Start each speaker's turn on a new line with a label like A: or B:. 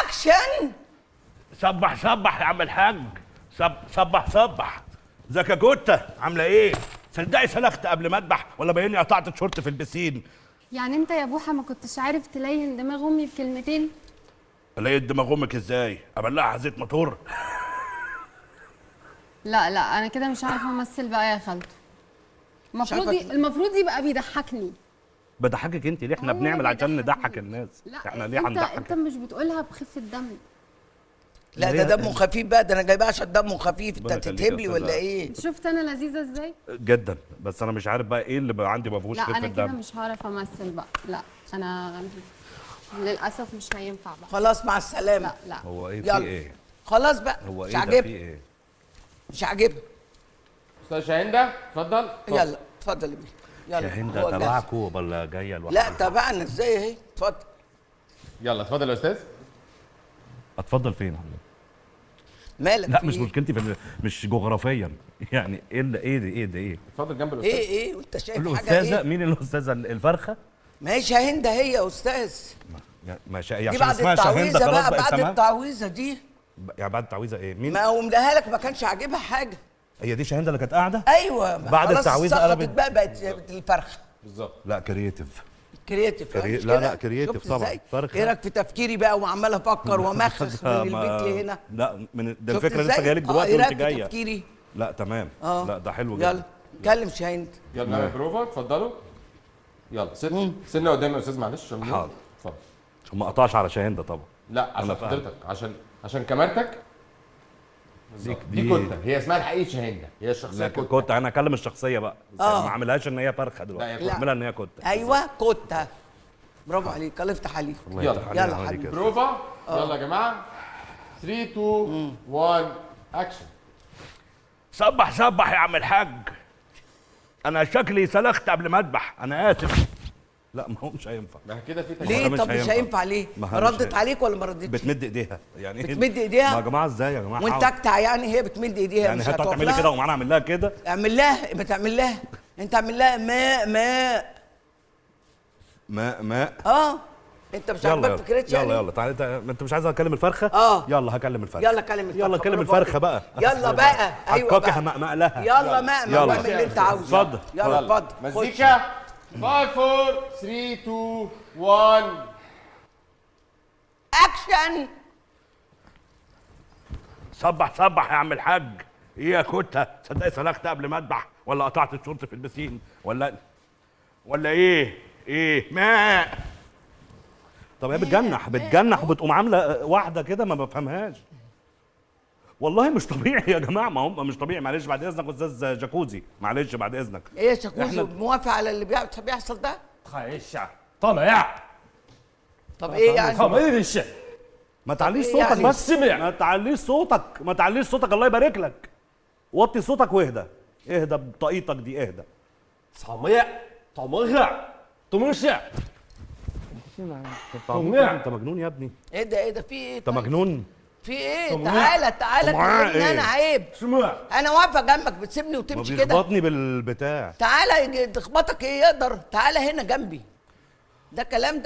A: اكشن.
B: صبح صبح يا عم الحاج. صبح صبح. ازيك يا جوته، عامله ايه؟ صدقي سلخت قبل ما اذبح ولا بايني قطعت الشورت في البسين.
C: يعني انت يا بوحه ما كنتش عارف تلين دماغ امي بكلمتين؟
B: الاقي دماغ امك ازاي؟ ابلعها زيت موتور؟
C: لا انا كده مش عارفه امثل بقى يا خالته. المفروض يبقى بيضحكني.
B: بضحكك انت ليه؟ احنا بنعمل عشان نضحك الناس.
C: لا
B: احنا ليه هنضحك؟
C: انت مش بتقولها بخفه دم.
A: لا ده دمه خفيف بقى، ده انا جايباه عشان دمه خفيف. انت هتتهب لي ولا ايه؟
C: شفت انا لذيذه ازاي؟
B: جدا، بس انا مش عارف بقى ايه اللي بقى عندي ما فيهوش خفه
C: لا انا كده
B: دم.
C: مش هعرف امثل بقى. لا انا للاسف مش هينفع بقى.
A: خلاص مع السلامه.
C: لا
B: هو ايه؟ في
A: يلا.
B: ايه؟
A: خلاص بقى.
B: هو
A: مش
B: ايه ده؟ في
A: عاجبها.
B: ايه؟
A: مش عاجبها.
D: استاذ شاهندة اتفضل.
A: يلا اتفضل يا بيه. يلا.
B: يا هند
A: هو جاهز.
B: تبعكوا ولا جايه لوحدها؟
A: لا تبعنا ازاي اهي. اتفضل.
D: يلا اتفضل يا استاذ.
B: اتفضل فين يا حضرتك؟
A: مالك؟
B: لا
A: في
B: مش
A: إيه؟
B: مشكلتي في مش جغرافيا يعني ايه ده؟ ايه؟
D: اتفضل جنب الاستاذ.
A: ايه وانت شايف حاجه
B: الاستاذه
A: ايه؟
B: مين الاستاذه؟ الفرخه؟
A: ماشي يا هند هي يا استاذ.
B: ما
A: دي
B: عشان
A: بعد
B: اسمها شاهندة
A: التعويذه
B: خلاص
A: بقى،
B: بقت
A: بعد
B: تمام؟
A: التعويذه دي.
B: يعني بعد التعويذه ايه؟ مين؟
A: ما قوملها لك ما كانش عاجبها حاجه.
B: هي دي شاهندة اللي كانت قاعده؟
A: ايوه
B: بعد
A: خلاص
B: التعويذة
A: اتسخطت
B: قلبت.
A: بقى بقت الفرخه.
D: بالظبط.
B: لا كرييتيف.
A: كرييتيف.
B: لا كرييتيف طبعا.
A: فرخه. ايه رايك في تفكيري بقى وعمال افكر وامخخ من البيت لهنا؟
B: لا ده
A: شفت
B: الفكره لسه
A: إزاي؟
B: جايه لك دلوقتي
A: ايه
B: وانت
A: رايك في
B: جايه.
A: تفكيري؟
B: لا تمام. لا ده حلو
A: يلا
B: جدا.
A: اتكلم شاهين.
D: يلا نعمل بروفا. اتفضلوا. يلا سنه قدام يا استاذ معلش.
B: حاضر.
D: اتفضل.
B: عشان ما اقطعش على شاهندة طبعا.
D: لا عشان
B: فاهم.
D: حضرتك عشان كاميرتك. دي كوتا، هي اسمها الحقيقي شاهندة، هي الشخصيه
B: لا
D: كوتا.
B: كنت انا اكلم الشخصيه بقى. ما اعملهاش ان هي فرخه
D: لا،
B: دلوقتي.
D: هي كوتا.
B: اعملها ان هي كنت.
A: ايوه كوتا. برافو عليك. الله يفتح عليك. يلا حبيبي.
D: بروفا. يلا يا جماعه. 3 2 1 اكشن.
B: صبح صبح يا عم الحاج. انا شكلي سلخت قبل ما اذبح، انا اسف. لا ما هو مش هينفع.
D: ما كده في
A: ليه؟ طب مش هينفع ليه؟ ردت عليك ولا ما ردتش؟
B: بتمد ايديها يعني.
A: بتمد ايديها؟
B: ما يا جماعه ازاي يا جماعه؟
A: وانت اكتع يعني هي بتمد ايديها
B: يعني
A: مش
B: هتقعد
A: هتقف
B: تعملي كده
A: لها؟
B: ومعانا اعمل لها كده؟
A: اعمل لها. ما تعمل لها. انت اعمل لها ماء. انت مش عاجبك فكرتي يعني؟
B: يلا تعالى انت مش عايز اكلم الفرخه؟ يلا هكلم الفرخه.
A: يلا كلم الفرخه.
B: يلا كلم الفرخه بقى.
A: يلا بقى. ايوه بقى.
B: همقمق لها.
A: يلا ماء واعمل اللي انت عاوزه.
B: اتفضل.
A: يلا اتفضل.
D: مزيكا. 5 4 3 2 1
A: اكشن.
B: صبح صبح يا عم الحاج. ايه يا كوتا؟ صدقني سلخت قبل ما اذبح ولا قطعت الشورت في البسين ولا ايه ماء. طب هي بتجنح وبتقوم عامله واحده كده ما بفهمهاش. والله مش طبيعي يا جماعه. ما هم مش طبيعي. معلش بعد اذنك استاذ جاكوزي. معلش بعد اذنك.
A: ايه يا شاكوزي موافق على اللي بيحصل ده؟
E: 看一下，طلع
A: طب ايه يعني؟
E: 看没人信，
B: ما تعليش
A: إيه
B: صوتك
A: يعني؟
B: بس.
E: سمع.
B: ما تعليش صوتك الله يبارك لك. وطي صوتك واهدى. اهدى بطاقيتك دي اهدى.
E: 草莓，倒霉事，都没事。
B: انت مجنون يا ابني.
A: ايه ده في ايه؟
B: انت مجنون.
A: في ايه؟ تعالى تكلمني انا عيب.
E: 什么？
A: انا واقفه جنبك بتسيبني
B: ما
A: وتمشي كده؟
B: بيخبطني بالبتاع.
A: تعالى تخبطك ايه يقدر؟ تعالى هنا جنبي. ده كلام ده؟